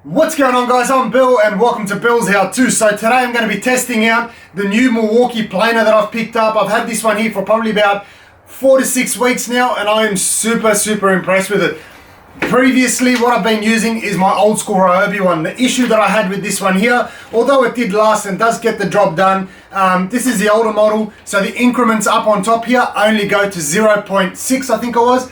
What's going on, guys? I'm Bill and welcome to Bill's How To. So today I'm going to be testing out the new Milwaukee planer that I've picked up. I've had this one here for probably about 4 to 6 weeks now and I am super impressed with it. Previously, what I've been using is my old school Ryobi one. The issue that I had with this one here, although it did last and does get the job done, this is the older model, so the increments up on top here only go to 0.6, I think it was.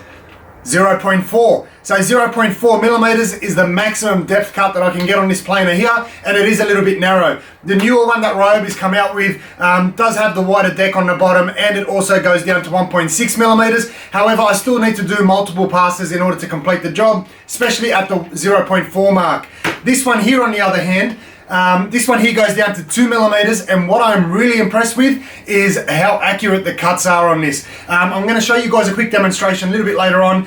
0.4. So 0.4 millimeters is the maximum depth cut that I can get on this planer here, and it is a little bit narrow. The newer one that Ryobi's come out with does have the wider deck on the bottom, and it also goes down to 1.6 millimeters. However, I still need to do multiple passes in order to complete the job, especially at the 0.4 mark. This one here, on the other hand, this one here goes down to 2 millimeters, and what I'm really impressed with is how accurate the cuts are on this. I'm going to show you guys a quick demonstration a little bit later on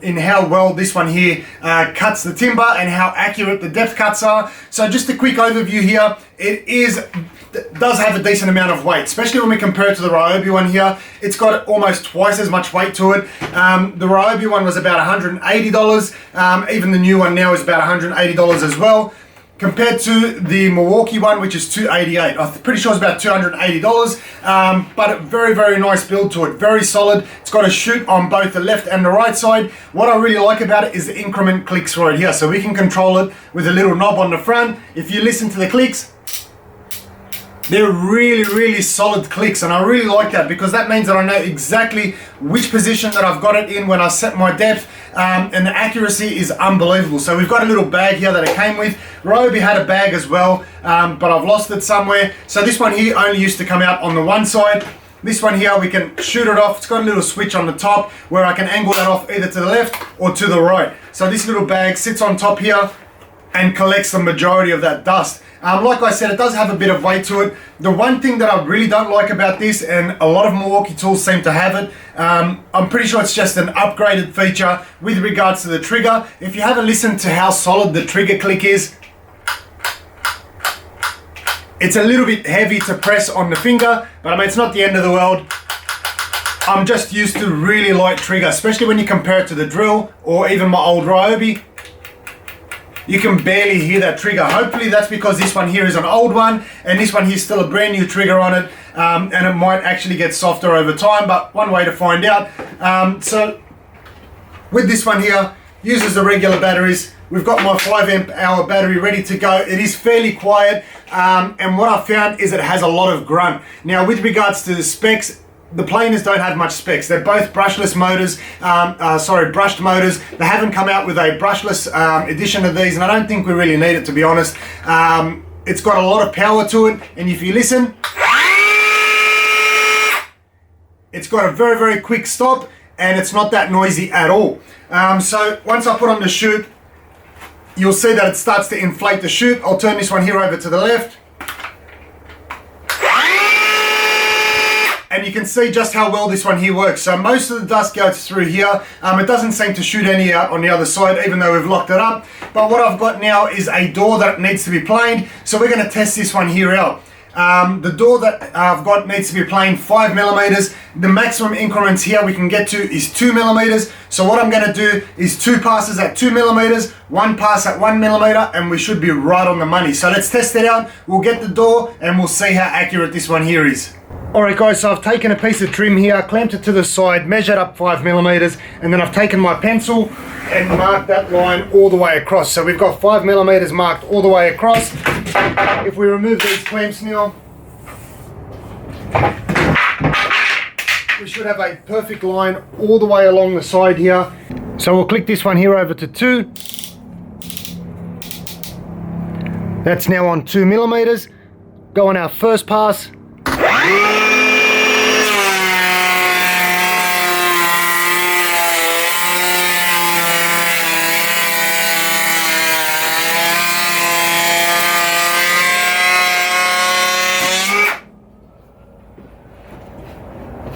in how well this one here cuts the timber and how accurate the depth cuts are. So just a quick overview here. It does have a decent amount of weight, especially when we compare it to the Ryobi one here. It's got almost twice as much weight to it. The Ryobi one was about $180. Even the new one now is about $180 as well, compared to the Milwaukee one, which is $288. I'm pretty sure it's about $280, but a very nice build to it, very solid. It's got a chute on both the left and the right side. What I really like about it is the increment clicks right here, so we can control it with a little knob on the front. If you listen to the clicks, they're really solid clicks, and I really like that because that means that I know exactly which position that I've got it in when I set my depth, and the accuracy is unbelievable. So we've got a little bag here that it came with. Ryobi had a bag as well, but I've lost it somewhere. So this one here only used to come out on the one side. This one here, we can shoot it off. It's got a little switch on the top where I can angle that off either to the left or to the right. So this little bag sits on top here and collects the majority of that dust. Like I said, it does have a bit of weight to it. The one thing that I really don't like about this, and a lot of Milwaukee tools seem to have it, I'm pretty sure it's just an upgraded feature with regards to the trigger. If you haven't listened to how solid the trigger click is, it's a little bit heavy to press on the finger, but I mean, it's not the end of the world. I'm just used to really light trigger, especially when you compare it to the drill or even my old Ryobi. You can barely hear that trigger. Hopefully that's because this one here is an old one and this one here is still a brand new trigger on it, and it might actually get softer over time, but one way to find out. So with this one here, uses the regular batteries. We've got my 5 amp hour battery ready to go. It is fairly quiet, and what I found is it has a lot of grunt. Now with regards to the specs, the planers don't have much specs. They're both brushless motors, brushed motors. They haven't come out with a brushless edition of these, and I don't think we really need it, to be honest. It's got a lot of power to it, and if you listen, it's got a very quick stop, and it's not that noisy at all. So once I put on the chute, you'll see that it starts to inflate the chute. I'll turn this one here over to the left, and you can see just how well this one here works. So most of the dust goes through here. It doesn't seem to shoot any out on the other side, even though we've locked it up. But what I've got now is a door that needs to be planed. So we're gonna test this one here out. The door that I've got needs to be planed 5 millimeters. The maximum increments here we can get to is 2 millimeters. So what I'm gonna do is 2 passes at 2 millimeters, 1 pass at 1 millimeter, and we should be right on the money. So let's test it out. We'll get the door and we'll see how accurate this one here is. Alright guys, so I've taken a piece of trim here, clamped it to the side, measured up 5 millimeters, and then I've taken my pencil and marked that line all the way across. So we've got 5 millimeters marked all the way across. If we remove these clamps now, we should have a perfect line all the way along the side here. So we'll click this one here over to 2. That's now on 2 millimeters. Go on our first pass.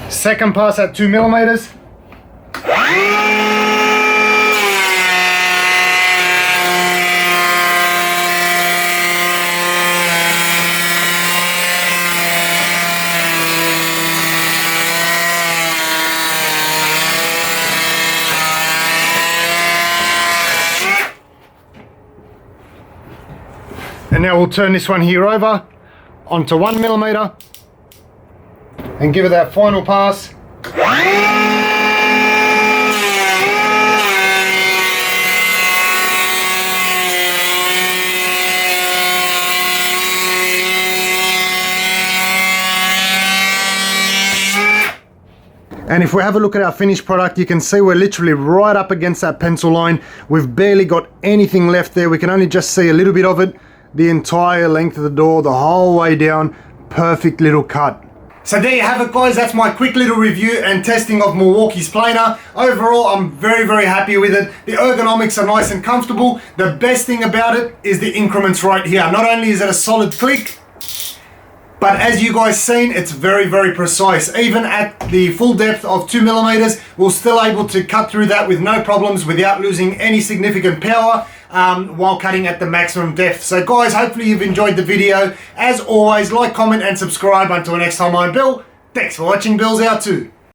Second pass at 2 millimeters. And now we'll turn this one here over onto 1mm and give it that final pass. And if we have a look at our finished product, you can see we're literally right up against that pencil line. We've barely got anything left there. We can only just see a little bit of it. The entire length of the door, the whole way down. Perfect little cut. So there you have it, guys. That's my quick little review and testing of Milwaukee's planer. Overall, I'm very, very happy with it. The ergonomics are nice and comfortable. The best thing about it is the increments right here. Not only is it a solid click, but as you guys seen, it's very, very precise. Even at the full depth of 2mm, we're still able to cut through that with no problems without losing any significant power while cutting at the maximum depth. So guys, hopefully you've enjoyed the video. As always, like, comment and subscribe. Until next time, I'm Bill. Thanks for watching. Bill's out too.